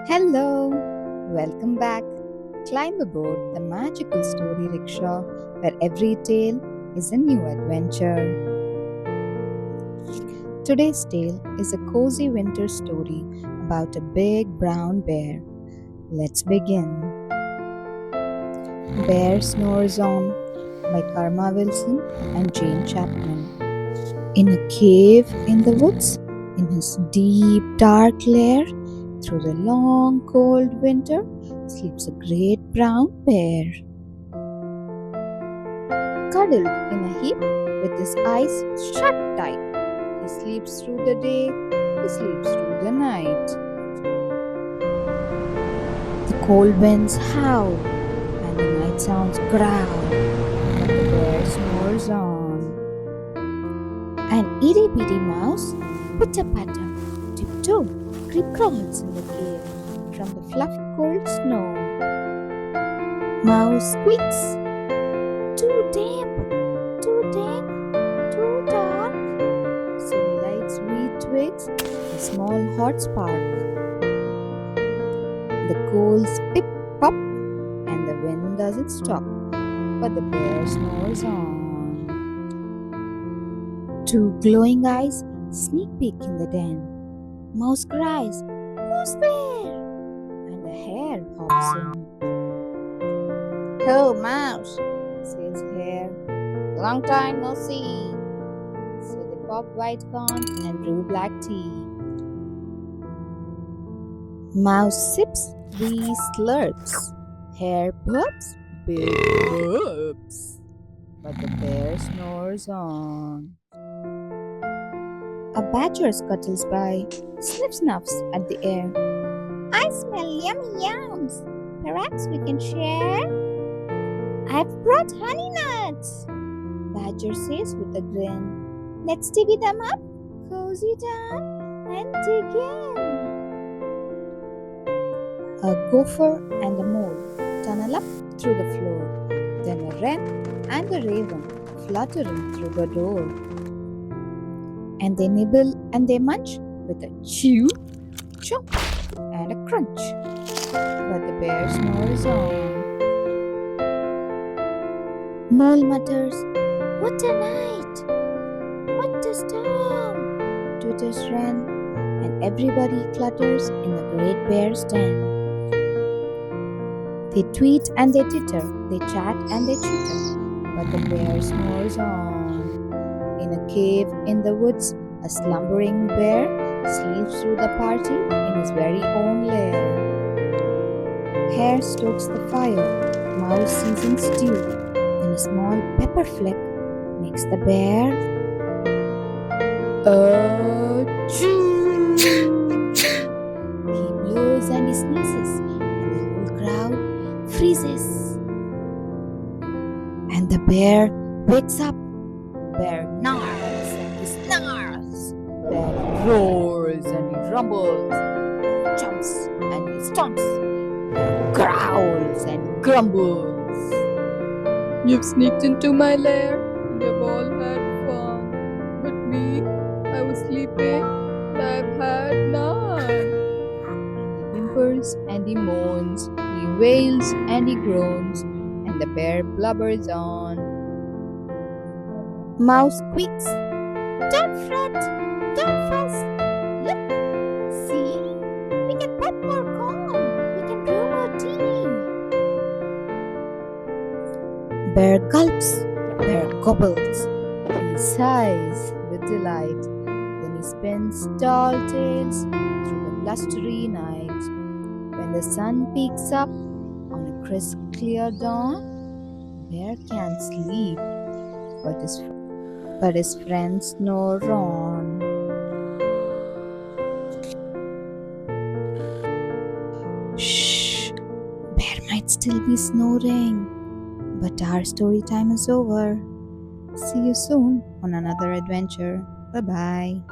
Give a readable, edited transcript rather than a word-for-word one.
Hello, welcome back. Climb aboard the magical Story Rickshaw where every tale is a new adventure. Today's tale is a cozy winter story about a big brown bear. Let's begin. Bear Snores On by Karma Wilson and Jane Chapman. In a cave in the woods, in his deep dark lair, through the long cold winter, sleeps a great brown bear. Cuddled in a heap with his eyes shut tight, he sleeps through the day, he sleeps through the night. The cold winds howl and the night sounds growl, but the bear snores on. An itty-bitty mouse, pitter-patter, tiptoe, creep-crawls in the cave from the fluffy cold snow. Mouse squeaks, too damp, too dank, too dark. So he lights wee twigs, a small hot spark. The coals pip-pop and the wind doesn't stop, but the bear snores on. Two glowing eyes sneak peek in the den. Mouse cries, "Who's there?" And a hare hops in. "Hello, Mouse," says Hare. "Long time no see." So they pop white corn and brew black tea. Mouse sips, wee slurps. Hare burps, big burps. But the bear snores on. A badger scuttles by, sniff-snuffs at the air. "I smell yummy yums. Perhaps we can share?" "I've brought honey nuts," Badger says with a grin. "Let's dig them up, cozy down, and dig in." A gopher and a mole tunnel up through the floor. Then a wren and a raven flutter in through the door. And they nibble and they munch with a chew, chomp, and a crunch. But the bear snores on. Mole mutters, "What a night! What a storm!" Twitters wren, and everybody clutters in the great bear's den. They tweet and they titter, they chat and they chitter, but the bear snores on. In a cave in the woods, a slumbering bear sleeps through the party in his very own lair. Hare stokes the fire, mouse seasons stew, then a small pepper flick makes the bear achoo. He blows and he sneezes, and the whole crowd freezes. And the bear wakes up. Bear gnarls and he snarls. Bear roars and he rumbles. Bear jumps and he stomps. Bear growls and grumbles. "You've sneaked into my lair and you've all had fun. But me, I was sleeping and I've had none." And he whimpers and he moans. He wails and he groans. And the bear blubbers on. Mouse squeaks, "Don't fret, don't fuss. Look, see, we can pet more corn, we can brew more tea." Bear gulps, bear gobbles, he sighs with delight. Then he spins tall tales through the blustery night. When the sun peeks up on a crisp, clear dawn, Bear can't sleep, but his friends snore on. Shh, Bear might still be snoring, but our story time is over. See you soon on another adventure. Bye bye.